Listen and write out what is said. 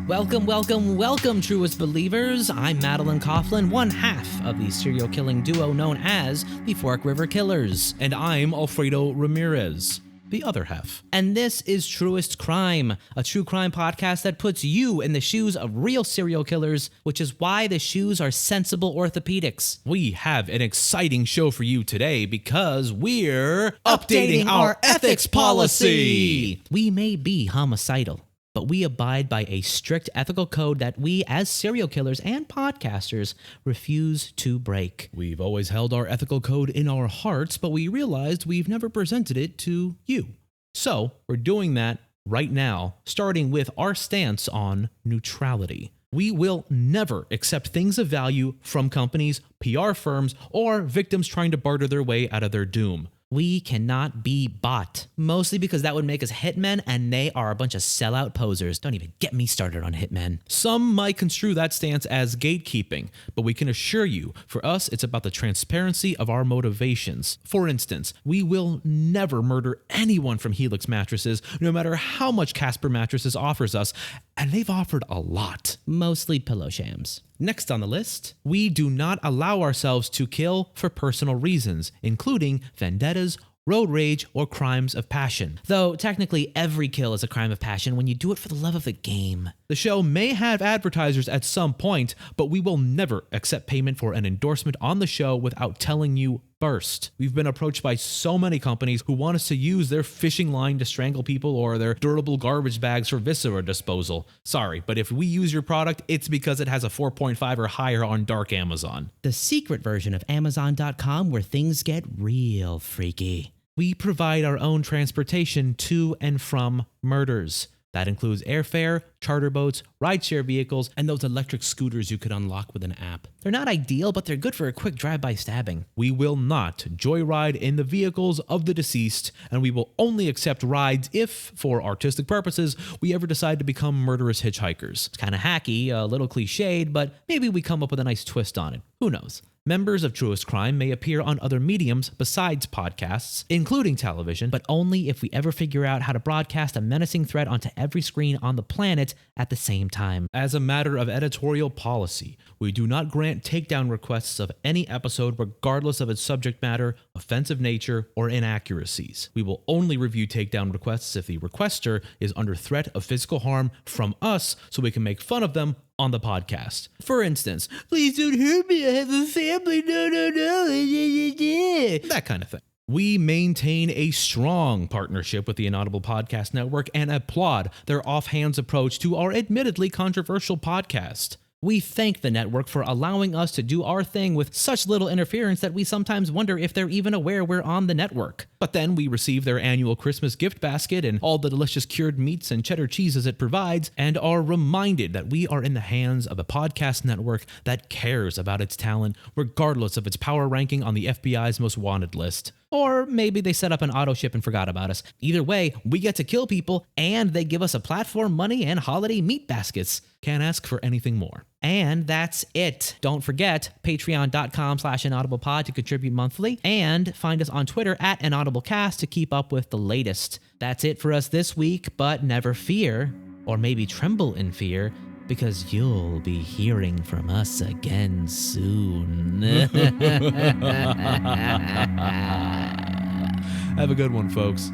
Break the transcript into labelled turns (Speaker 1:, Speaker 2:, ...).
Speaker 1: Welcome, Truest believers. I'm Madalyn Coughlin, one half of the serial killing duo known as the Fork River Killers.
Speaker 2: And I'm Alfredo Ramirez, the other half.
Speaker 1: And this is Truest Crime, a true crime podcast that puts you in the shoes of real serial killers, which is why the shoes are sensible orthopedics.
Speaker 2: We have an exciting show for you today because we're updating our ethics policy.
Speaker 1: We may be homicidal, but we abide by a strict ethical code that we, as serial killers and podcasters, refuse to break.
Speaker 2: We've always held our ethical code in our hearts, but we realized we've never presented it to you. So we're doing that right now, starting with our stance on neutrality. We will never accept things of value from companies, PR firms, or victims trying to barter their way out of their doom.
Speaker 1: We cannot be bought, mostly because that would make us hitmen, and they are a bunch of sellout posers. Don't even get me started on hitmen.
Speaker 2: Some might construe that stance as gatekeeping, but we can assure you, for us, it's about the transparency of our motivations. For instance, we will never murder anyone from Helix Mattresses, no matter how much Casper Mattresses offers us, and they've offered a lot.
Speaker 1: Mostly pillow shams.
Speaker 2: Next on the list, we do not allow ourselves to kill for personal reasons, including vendettas, road rage, or crimes of passion.
Speaker 1: Though technically every kill is a crime of passion when you do it for the love of the game.
Speaker 2: The show may have advertisers at some point, but we will never accept payment for an endorsement on the show without telling you first. We've been approached by so many companies who want us to use their fishing line to strangle people or their durable garbage bags for viscera disposal. Sorry, but if we use your product, it's because it has a 4.5 or higher on dark Amazon.
Speaker 1: The secret version of Amazon.com where things get real freaky.
Speaker 2: We provide our own transportation to and from murders. That includes airfare, charter boats, rideshare vehicles, and those electric scooters you could unlock with an app.
Speaker 1: They're not ideal, but they're good for a quick drive-by stabbing.
Speaker 2: We will not joyride in the vehicles of the deceased, and we will only accept rides if, for artistic purposes, we ever decide to become murderous hitchhikers.
Speaker 1: It's kind of hacky, a little cliched, but maybe we come up with a nice twist on it. Who knows?
Speaker 2: Members of Truest Crime may appear on other mediums besides podcasts, including television,
Speaker 1: but only if we ever figure out how to broadcast a menacing threat onto every screen on the planet at the same time.
Speaker 2: As a matter of editorial policy, we do not grant takedown requests of any episode regardless of its subject matter, offensive nature, or inaccuracies. We will only review takedown requests if the requester is under threat of physical harm from us so we can make fun of them on the podcast. For instance, please don't hurt me, I have a family, no. That kind of thing. We maintain a strong partnership with the Inaudible Podcast Network and applaud their offhands approach to our admittedly controversial podcast.
Speaker 1: We thank the network for allowing us to do our thing with such little interference that we sometimes wonder if they're even aware we're on the network.
Speaker 2: But then we receive their annual Christmas gift basket and all the delicious cured meats and cheddar cheeses it provides, and are reminded that we are in the hands of a podcast network that cares about its talent, regardless of its power ranking on the FBI's most wanted list.
Speaker 1: Or maybe they set up an auto ship and forgot about us. Either way, we get to kill people, and they give us a platform, money, and holiday meat baskets.
Speaker 2: Can't ask for anything more.
Speaker 1: And that's it. Don't forget, patreon.com/inaudiblepod to contribute monthly, and find us on Twitter @inaudiblecast to keep up with the latest. That's it for us this week, but never fear, or maybe tremble in fear, because you'll be hearing from us again soon.
Speaker 2: Have a good one, folks.